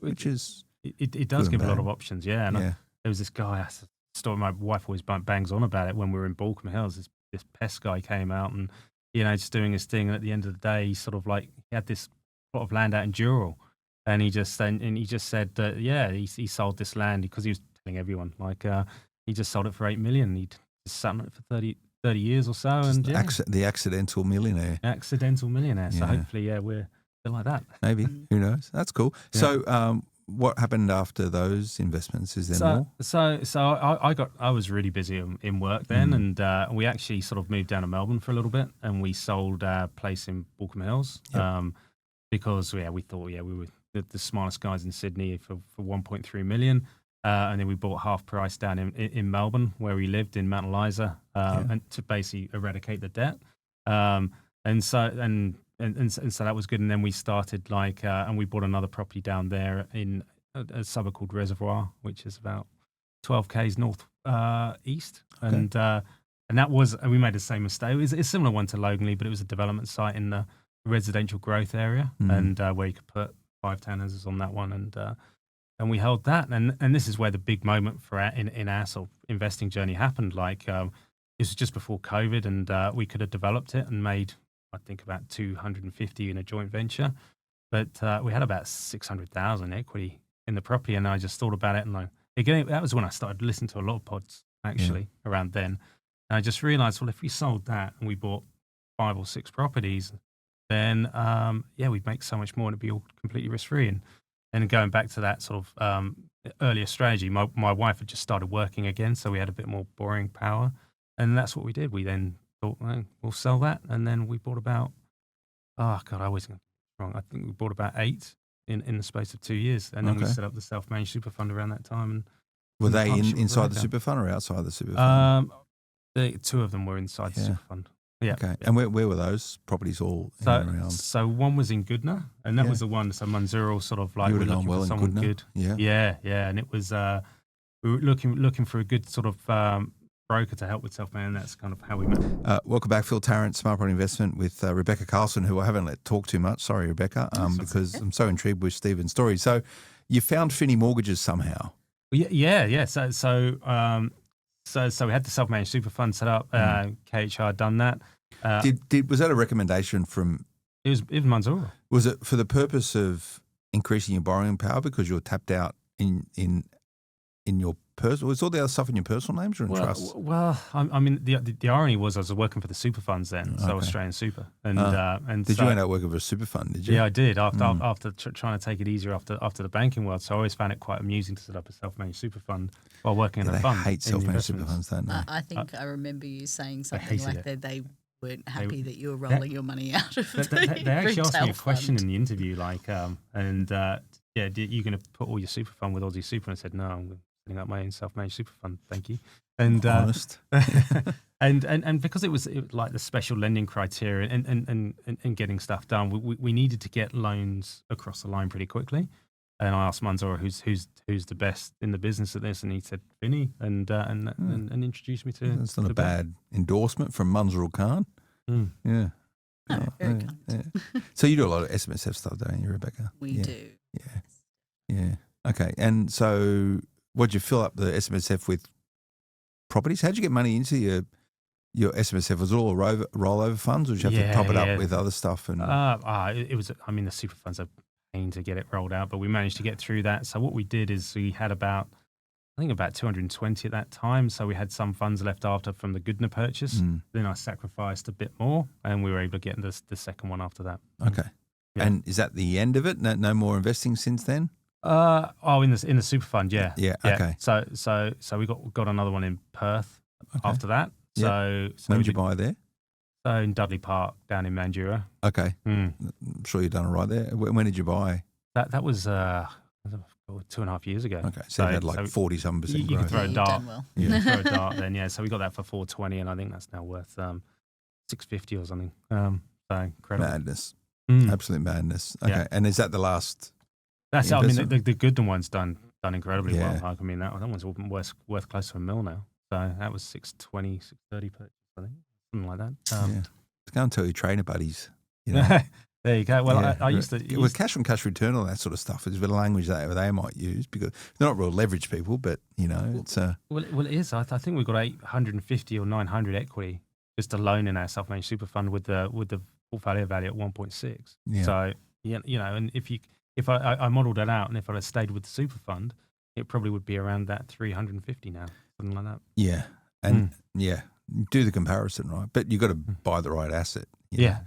Which is It does good give and a lot bad. of options. Yeah. And there was this guy. Story my wife always bangs on about it when we were in Balcombe Hills. This pest guy came out and just doing his thing. And at the end of the day, he sort of like he had this plot of land out in Dural, and he just said that he sold this land because he was telling everyone he just sold it for $8 million. He just sat on it for 30 years or so, and the accidental millionaire. accidental millionaire. So Yeah. hopefully, we're like that. Maybe. Who knows? That's cool. Yeah. So what happened after those investments? Is there more? So I was really busy in work then, and we actually sort of moved down to Melbourne for a little bit, and we sold our place in Balcombe Hills because we thought we were the smartest guys in Sydney for 1.3 million, and then we bought half price down in Melbourne where we lived in Mount Eliza, and to basically eradicate the debt, and so that was good. And then we started and we bought another property down there in a suburb called Reservoir, which is about 12 k's north east. Okay. And that was, and we made the same mistake. It was a similar one to Loganley, but it was a development site in the residential growth area, and where you could put 5 townhouses on that one, and we held that. And this is where the big moment for in our sort of investing journey happened. It was just before COVID, and we could have developed it and made, I think, about 250 in a joint venture, but we had about 600,000 equity in the property. And I just thought about it, and again, that was when I started listening to a lot of pods actually around then. And I just realised, well, if we sold that and we bought 5 or 6 properties, then we'd make so much more, and it'd be all completely risk free. And going back to that sort of earlier strategy, my wife had just started working again, so we had a bit more borrowing power, and that's what we did. We then thought, we'll sell that, and then we bought about, I always get it wrong. I think we bought about 8 in the space of 2 years, and then we set up the self-managed super fund around that time. And were they inside the super fund or outside the super fund? The two of them were inside the super fund. Yeah. Okay. And where were those properties all in and around? So one was in Goodna, and that was the one. So Manzuro sort of like you we're looking for someone good. Yeah. And it was we were looking for a good sort of broker to help with self-managed. That's kind of how we met. Welcome back, Phil Tarrant, Smart Property Investment with Rebecca Carlson, who I haven't let talk too much. Sorry, Rebecca, because I'm so intrigued with Stephen's story. So you found Finni Mortgages somehow. Yeah. So we had the self-managed super fund set up. KHR had done that. Was that a recommendation from? It was Manzuro. Was it for the purpose of increasing your borrowing power because you're tapped out in your personal? Was all the other stuff in your personal names or in trusts? Well, I mean, the irony was I was working for the super funds then, so Australian Super, and did you end up working for a super fund? Did you? Yeah, I did. After trying to take it easier after the banking world, so I always found it quite amusing to set up a self-managed super fund while working in a fund. They hate self-managed super funds, don't they? I think I remember you saying something like that. They weren't happy that you were rolling your money out of They actually asked me a question in the interview, like, you're going to put all your super fund with Aussie Super? And I said, no, I'm setting up my own self-managed super fund, thank you. And honest. and because it was like the special lending criteria and getting stuff done, we needed to get loans across the line pretty quickly. And I asked Manzuro who's the best in the business at this, and he said Finni, and introduced me to. That's not a bad endorsement from Manzuro Khan. Yeah. No, very kind. Yeah. So you do a lot of SMSF stuff, don't you, Rebecca? We do. Yeah. Okay. And so, what'd you fill up the SMSF with? Properties? How'd you get money into your SMSF? Was it all rollover funds, or did you have to top it up with other stuff? And it was. I mean, the super funds are pain to get it rolled out, but we managed to get through that. So what we did is we had about 220 at that time. So we had some funds left after from the Goodna purchase. Then I sacrificed a bit more, and we were able to get the second one after that. Okay. Yeah. And is that the end of it? No more investing since then? In the super fund, yeah. Yeah. Okay. So we got another one in Perth after that. So when did you buy there? So in Dudley Park, down in Mandurah. Okay. I'm sure you've done it right there. When did you buy? That was 2.5 years ago. Okay. So you had 40-some% growth. You could throw a dart. Well. Yeah, throw a dart then, yeah. So we got that for 420, and I think that's now worth 650 or something. So incredible. Madness. Absolute madness. Okay. Yeah. And is that the last? That's it. I mean, the Goodna one's done incredibly well. Like, I mean, that one's worth close to $1 million now. So that was 620, 630 purchase, I think. Something like that. Go and tell your trainer buddies. You know. There you go. Well, I used to... With cash on cash return, all that sort of stuff is a bit of language that they might use because they're not real leverage people, but, it's... Well, it is. I think we've got 850 or 900 equity just alone in our self-managed super fund with the portfolio value at 1.6. Yeah. So, and if I modelled that out and if I had stayed with the super fund, it probably would be around that 350 now, something like that. Yeah. And, do the comparison, right? But you've got to buy the right asset. Yeah.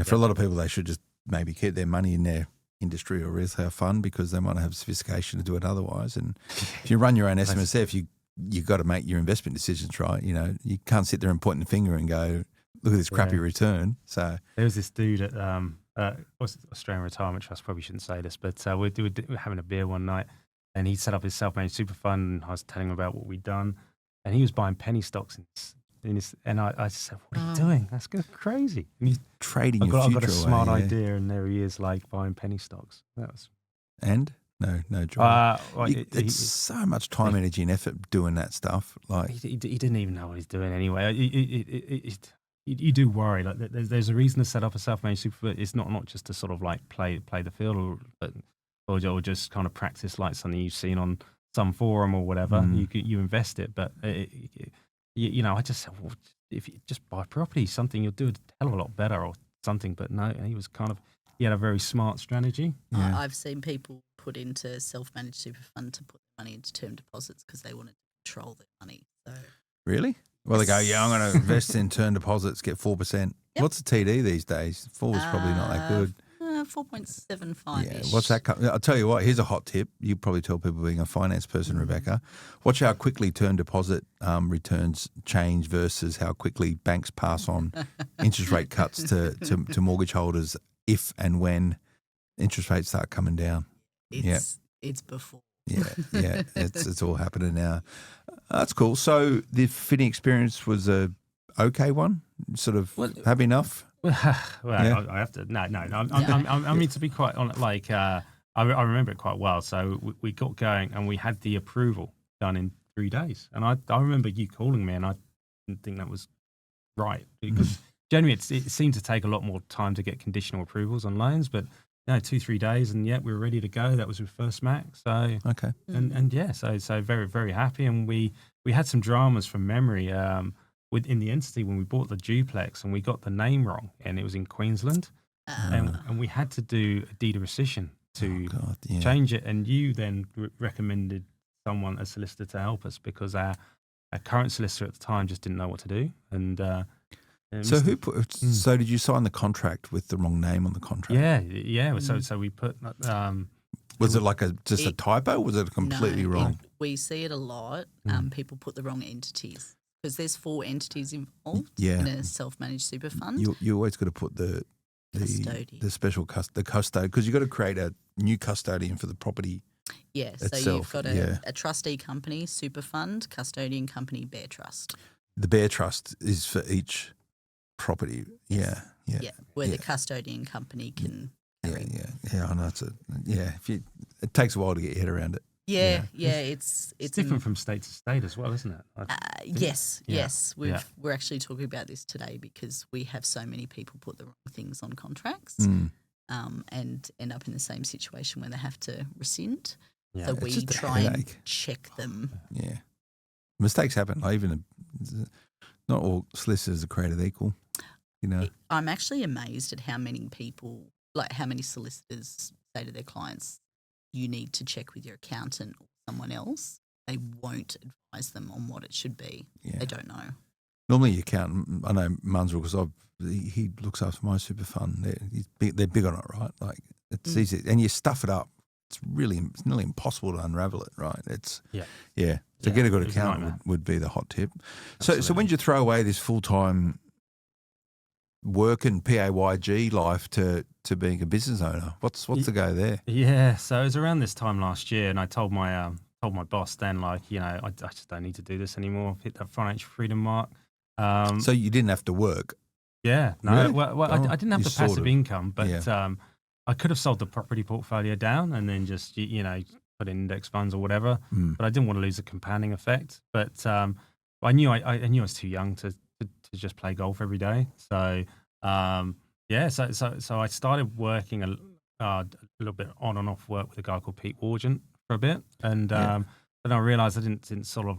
For a lot of people, they should just maybe keep their money in their industry or retail fund because they might not have sophistication to do it otherwise. And if you run your own SMSF, you got to make your investment decisions, right? You can't sit there and point the finger and go, look at this crappy return. So there was this dude at Australian Retirement Trust. Probably shouldn't say this, but we were having a beer one night, and he set up his self-managed super fund. And I was telling him about what we'd done, and he was buying penny stocks and I said, "What are you doing? That's crazy." And he's trading your future away. I've got a smart idea, and there he is, like buying penny stocks. That was no job. It's so much time, energy, and effort doing that stuff. Like he didn't even know what he's doing anyway. You do worry. Like there's a reason to set up a self-managed super. But it's not just to sort of like play the field or just kind of practice like something you've seen on some forum or whatever. You invest it, but I just said, well, if you just buy property, something you'll do a hell of a lot better or something. But no, he had a very smart strategy. Yeah. I've seen people put into self-managed super fund to put money into term deposits because they wanted to control their money. So really? Well, they go, I'm going to invest in term deposits, get 4%. Yep. What's the TD these days? 4 is probably not that good. 4.75. Yeah, what's that? I'll tell you what, here's a hot tip. You probably tell people being a finance person, Rebecca. Watch how quickly term deposit returns change versus how quickly banks pass on interest rate cuts to mortgage holders if and when interest rates start coming down. It's before. Yeah, it's all happening now. That's cool. So the Finni experience was a okay one. Sort of have enough. Well, I have to. No. I mean, to be quite honest, like I remember it quite well. So we got going and we had the approval done in 3 days. And I remember you calling me, and I didn't think that was right because generally it seemed to take a lot more time to get conditional approvals on loans, but. No, 2-3 days, and we were ready to go. That was with First Mac. So okay, and so very very happy. And we had some dramas from memory within the entity when we bought the duplex, and we got the name wrong, and it was in Queensland, and we had to do a deed of rescission to change it. And you then recommended a solicitor to help us because our current solicitor at the time just didn't know what to do. And so who put? So did you sign the contract with the wrong name on the contract? Yeah. So we put. Was it like just a typo? Was it completely wrong? We see it a lot. People put the wrong entities because there's 4 entities involved in a self-managed super fund. You always got to put the special custodian because you've got to create a new custodian for the property. Yeah, so itself. You've got a trustee company, super fund, custodian company, bear trust. The bear trust is for each property. Yes. Where the custodian company can carry. I know it takes a while to get your head around it. It's different from state to state as well, isn't it? Yes. We're actually talking about this today because we have so many people put the wrong things on contracts and end up in the same situation where they have to rescind. So we try and check them. Yeah, mistakes happen. Not all solicitors are created equal. I'm actually amazed at how many solicitors say to their clients, you need to check with your accountant or someone else. They won't advise them on what it should be. They don't know. Normally your accountant, I know Munsrel because he looks after my super fund. They're big on it, right? Like it's easy. And you stuff it up. It's nearly impossible to unravel it, right? So get a good accountant would be the hot tip. So when did you throw away this full-time work and PAYG life to being a business owner? What's the go there? Yeah, so it was around this time last year, and I told my boss then, I just don't need to do this anymore. I've hit that financial freedom mark. So you didn't have to work? Yeah, no. Really? Well, I didn't have the passive income, but I could have sold the property portfolio down and then just put in index funds or whatever. But I didn't want to lose the compounding effect. But I knew I was too young to just play golf every day. So so I started working a little bit on and off work with a guy called Pete Wargent for a bit, and then I realised I didn't sort of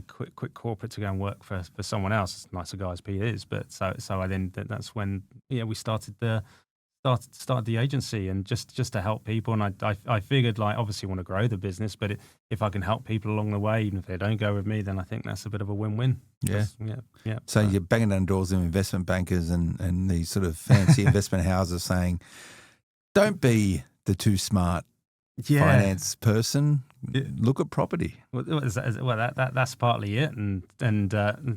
quit corporate to go and work for someone else. As nice a guy as Pete is, but so I then that's when we started the agency and just to help people. And I figured obviously want to grow the business, but if I can help people along the way, even if they don't go with me, then I think that's a bit of a win-win. Yeah. So you're banging down doors of investment bankers and these sort of fancy investment houses saying, don't be the too smart finance person. Look at property. Well, that's partly it, and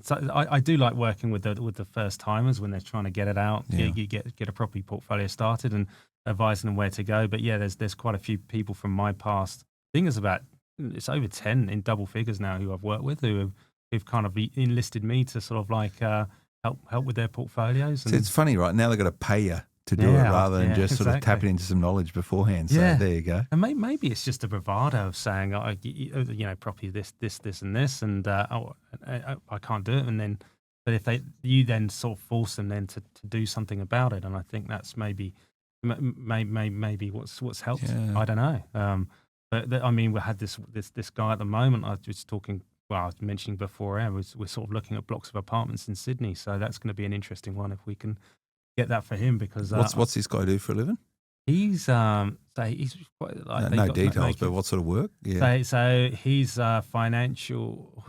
so I do like working with the first timers when they're trying to get it out, get a property portfolio started, and advising them where to go. But there's quite a few people from my past. I think it's over 10 in double figures now who I've worked with who've kind of enlisted me to sort of help with their portfolios. So it's funny, right? Now they've got to pay you to do it rather than just sort of tapping into some knowledge beforehand. So there you go. And maybe it's just a bravado of saying, property this, and this, and I can't do it. But if you then sort of force them then to do something about it, and I think that's maybe what's helped. I don't know. But we had this guy at the moment. I was talking. Well, I was mentioning before. We're sort of looking at blocks of apartments in Sydney, so that's going to be an interesting one if we can get that for him because what's this guy do for a living? He's he's quite no details, but what sort of work? Yeah. So he's financial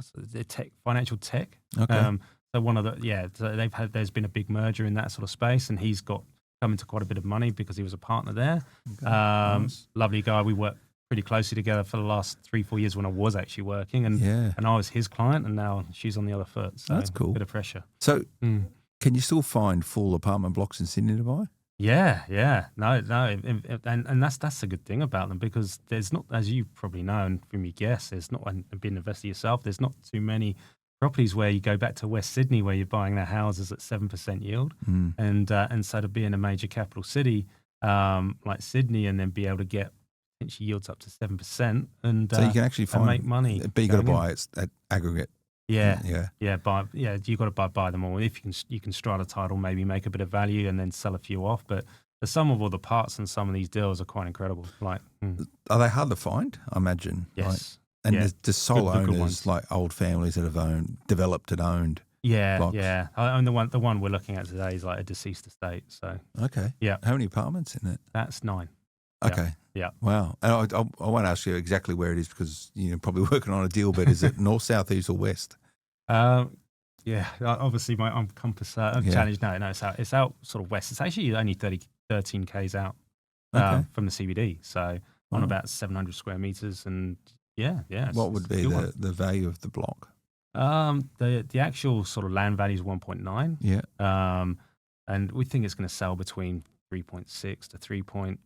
tech. Okay. So one of the so there's been a big merger in that sort of space, and he's come into quite a bit of money because he was a partner there. Okay. Nice. Lovely guy. We worked pretty closely together for the last 3-4 years when I was actually working, and I was his client, and now she's on the other foot. So that's cool. Bit of pressure. So. Can you still find full apartment blocks in Sydney to buy? Yeah. No, and that's the good thing about them, because there's not, as you probably know, and from your guess, there's not, and being an investor yourself, there's not too many properties where you go back to West Sydney where you're buying their houses at 7% yield, and so to be in a major capital city like Sydney and then be able to get potentially yields up to 7%, and so you can actually and make money, but you got to going in. buy it at aggregate. Yeah, Yeah. you got to buy them all. If you can strata title, maybe make a bit of value and then sell a few off. But the sum of all the parts in some of these deals are quite incredible. Like, Are they hard to find? I imagine. yes, And yeah. the sole The good owners, ones. like old families that have developed and owned. blocks. Yeah. And the one we're looking at today is like a deceased estate. So Okay. Yeah. How many apartments in it? that's 9. Yeah. Okay. Yeah. Wow. And I won't ask you exactly where it is because you're probably working on a deal, but is it north, south, east, or west? Yeah. Obviously, I'm compass challenged. No, it's out sort of west. It's actually only 13 k's out Okay. from the CBD. So on Oh. about 700 square meters, and yeah. What would be the value of the block? The actual sort of land value is 1.9. Yeah. And we think it's going to sell between 3.6 to 3.9.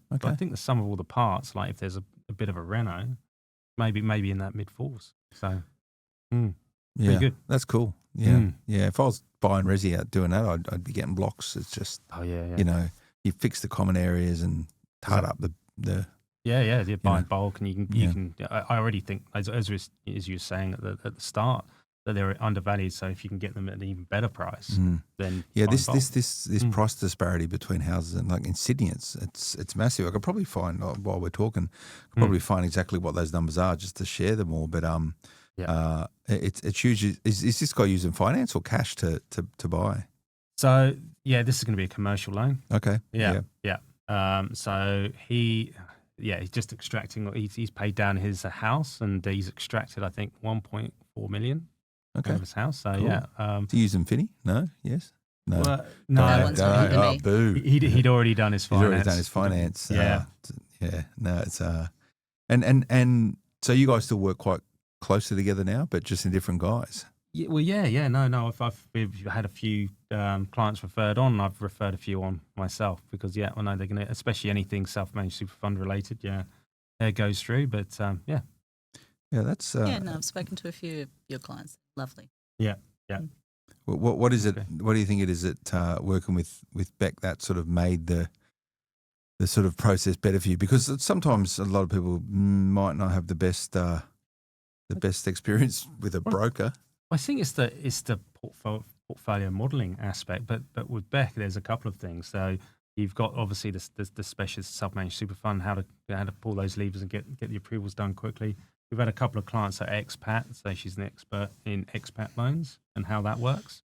But I Okay. think the sum of all the parts, like if there's a bit of a reno, maybe in that mid fours. So Yeah. good. That's cool. Yeah. Mm. Yeah. If I was buying resi out doing that, I'd be getting blocks. It's just, oh yeah. you fix the common areas and tart up the Yeah, buy in know. bulk, and you can. I already think, as you were saying at the start, that they're undervalued. So if you can get them at an even better price, then Yeah, buy in bulk. this price disparity between houses, and like in Sydney, it's massive. I could probably find while we're talking, find exactly what those numbers are just to share them all. But it's huge. Is this guy using finance or cash to buy? So yeah, this is going to be a commercial loan. Okay. Yeah. So he's just extracting. He's paid down his house, and he's extracted, I think, 1.4 million out Okay. of his house. So Cool. yeah. Is he using Finni? No. Yes. No. Well, That no, one's not no. hidden Oh, me. boo. he'd already done his He's finance. already done his finance. Yeah. Yeah. No, it's and so you guys still work quite closely together now, but just in different guys. Yeah, well, yeah. No. We've had a few clients referred on, and I've referred a few on myself because I know they're going to, especially anything self-managed super fund related. Yeah, it goes through. But yeah. Yeah, that's I've spoken to a few of your clients. Lovely. Yeah. What is it? Okay. What do you think it is that working with Beck that sort of made the sort of process better for you? Because sometimes a lot of people might not have the best experience with a broker. I think it's the portfolio modelling aspect, but with Beck, there's a couple of things. So you've got obviously the specialist self-managed super fund, how to pull those levers and get the approvals done quickly. We've had a couple of clients that are expat, so she's an expert in expat loans and how that works.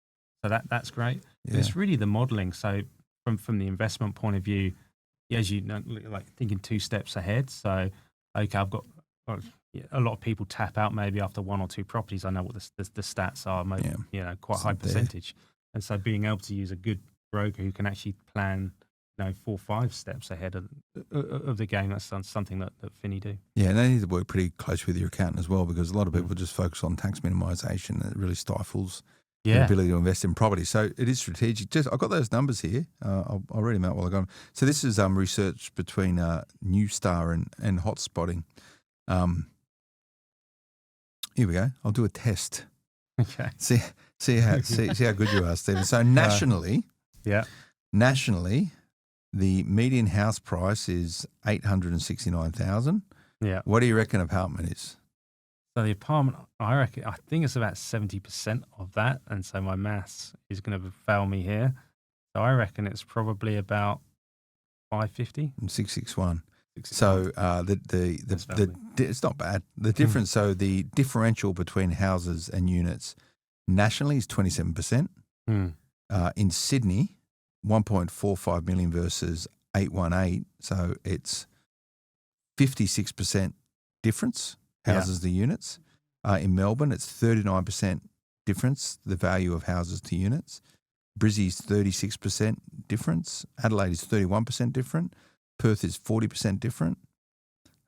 So that's great. But it's really the modelling. So from the investment point of view, as you know, like thinking 2 steps ahead. So okay, I've got a lot of people tap out maybe after 1 or 2 properties. I know what the stats are, maybe, quite high percentage. And so being able to use a good broker who can actually plan, 4 or 5 steps ahead of the game, that's something that Finni do. Yeah, and they need to work pretty close with your accountant as well, because a lot of people just focus on tax minimisation, and it really stifles their ability to invest in property. So it is strategic. I've got those numbers here. I'll read them out while I go. So this is research between New Star and Hot Spotting. Here we go. I'll do a test. Okay. See how good you are, Stephen. So nationally, the median house price is $869,000. Yeah. What do you reckon apartment is? So the apartment, I think it's about 70% of that, and so my maths is going to fail me here. So I reckon it's probably about 550. 661. So it's not bad. The difference, so the differential between houses and units nationally is 27%. In Sydney, 1.45 million versus 818. So it's 56% difference, houses to units. In Melbourne, it's 39% difference, the value of houses to units. Brizzy's 36% difference. Adelaide is 31% different. Perth is 40% different.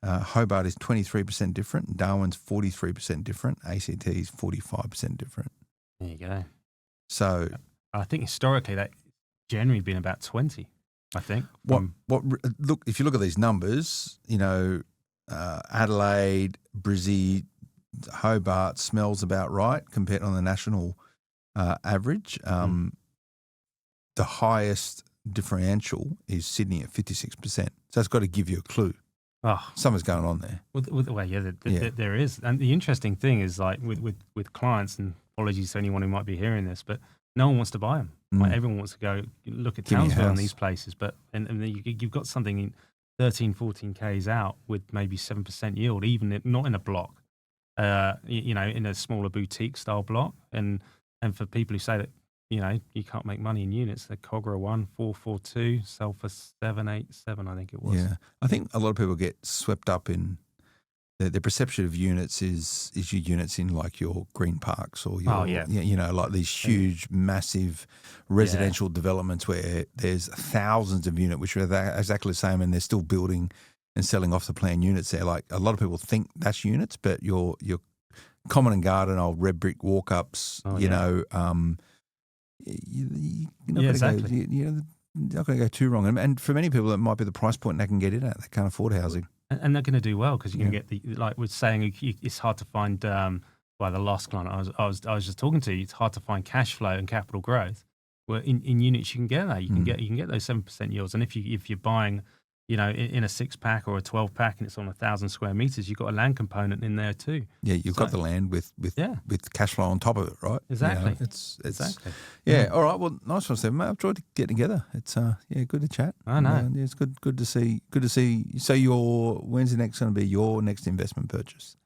Hobart is 23% different. Darwin's 43% different. ACT is 45% different. There you go. So I think historically that generally been about 20, I think. Look, if you look at these numbers, Adelaide, Brizzy, Hobart smells about right compared on the national average. The highest differential is Sydney at 56%. So that's got to give you a clue. Oh, something's going on there. There is. And the interesting thing is, like with clients, and apologies to anyone who might be hearing this, but no one wants to buy them. Like, everyone wants to go look at Townsville and these places, but and you've got something in 13, 14 Ks out with maybe 7% yield, even not in a block, in a smaller boutique style block. And for people who say that, you can't make money in units, the Cogra 1, 442, sell for 787, I think it was. Yeah. I think a lot of people get swept up in the perception of units is your units in like your green parks or your, like these huge, massive residential developments where there's thousands of units, which are exactly the same, and they're still building and selling off the plan units there. Like, a lot of people think that's units, but your common and garden, old red brick walk-ups, you're not going to go too wrong. And for many people, it might be the price point they can get in at. They can't afford housing. And they're going to do well because you can get like we're saying, it's hard to find, the last client I was just talking to, it's hard to find cash flow and capital growth. Well, in units, you can get that. You can get those 7% yields. And if you're buying, in a 6-pack or a 12-pack and it's on 1,000 square meters, you've got a land component in there too. Yeah, you've got the land with cash flow on top of it, right? Exactly. Exactly. Yeah. All right. Well, nice one, Stephen. Mate, I've enjoyed getting together. It's good to chat. I know. It's good to see. So when's the next going to be your next investment purchase?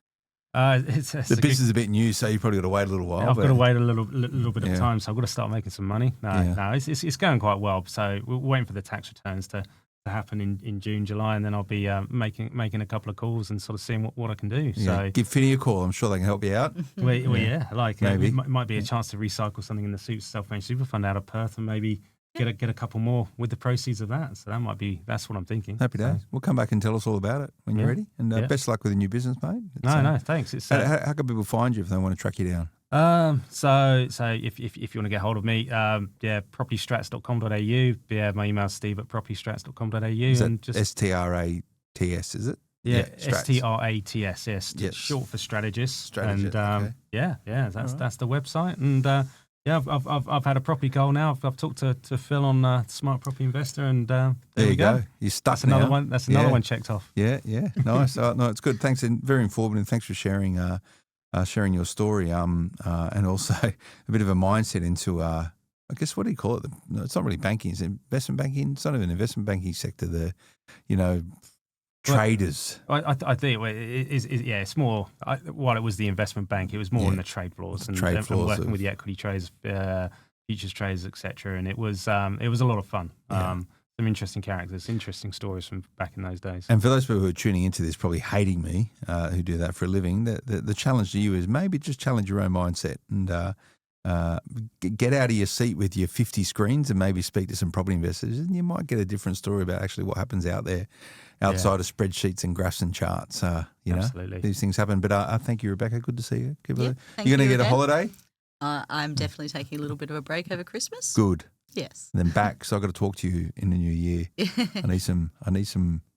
It's the business is a bit new, so you've probably got to wait a little while. I've got to wait a little bit of time, so I've got to start making some money. No, it's going quite well. So we're waiting for the tax returns to happen in June, July, and then I'll be making a couple of calls and sort of seeing what I can do. Yeah. So give Finny a call. I'm sure they can help you out. Maybe it might be a chance to recycle something in the self-managed super fund out of Perth and maybe get a couple more with the proceeds of that. So that's what I'm thinking. Happy days. We'll come back and tell us all about it when you're ready. And best luck with the new business, mate. No, thanks. It's, how can people find you if they want to track you down? So if you want to get hold of me, propertystrats.com.au. Yeah, my email's steve@propertystrats.com.au. Is that and just STRATS, is it? Yeah, STRATS, yes. Short for strategist. And that's the website. And I've had a property goal now. I've talked to Phil on Smart Property Investor, and there you go. You're stuck. That's another one. That's another one checked off. Yeah. Nice. No, it's good. Thanks, and very informative. Thanks for sharing your story, and also a bit of a mindset into, I guess, what do you call it? It's not really banking, it's investment banking. It's not even investment banking sector, traders. I think it's more, while it was the investment bank, it was more on the trade floors and working with the equity traders, futures traders, etc. And it was a lot of fun. Some interesting characters, interesting stories from back in those days. And for those people who are tuning into this, probably hating me, who do that for a living, the challenge to you is maybe just challenge your own mindset and get out of your seat with your 50 screens and maybe speak to some property investors, and you might get a different story about actually what happens out there outside of spreadsheets and graphs and charts. Absolutely. These things happen. But thank you, Rebecca. Good to see you. You're going to get a holiday? I'm definitely taking a little bit of a break over Christmas. Good. Yes. And then back, so I've got to talk to you in the new year. I need some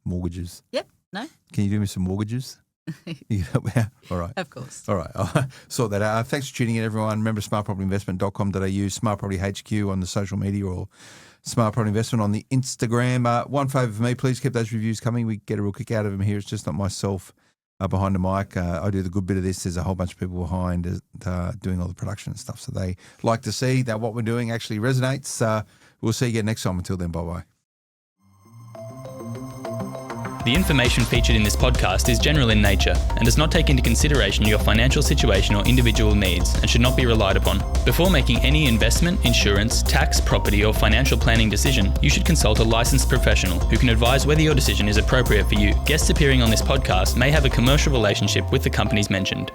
mortgages. Yep. No. Can you do me some mortgages? You can help me out? All right. Of course. All right. I'll sort that out. Thanks for tuning in, everyone. Remember smartpropertyinvestment.com.au, Smart Property HQ on the social media, or Smart Property Investment on the Instagram. One favour for me, please keep those reviews coming. We get a real kick out of them here. It's just not myself behind the mic. I do the good bit of this. There's a whole bunch of people behind doing all the production and stuff. So they like to see that what we're doing actually resonates. We'll see you again next time. Until then, bye-bye. The information featured in this podcast is general in nature and does not take into consideration your financial situation or individual needs and should not be relied upon. Before making any investment, insurance, tax, property or financial planning decision, you should consult a licensed professional who can advise whether your decision is appropriate for you. Guests appearing on this podcast may have a commercial relationship with the companies mentioned.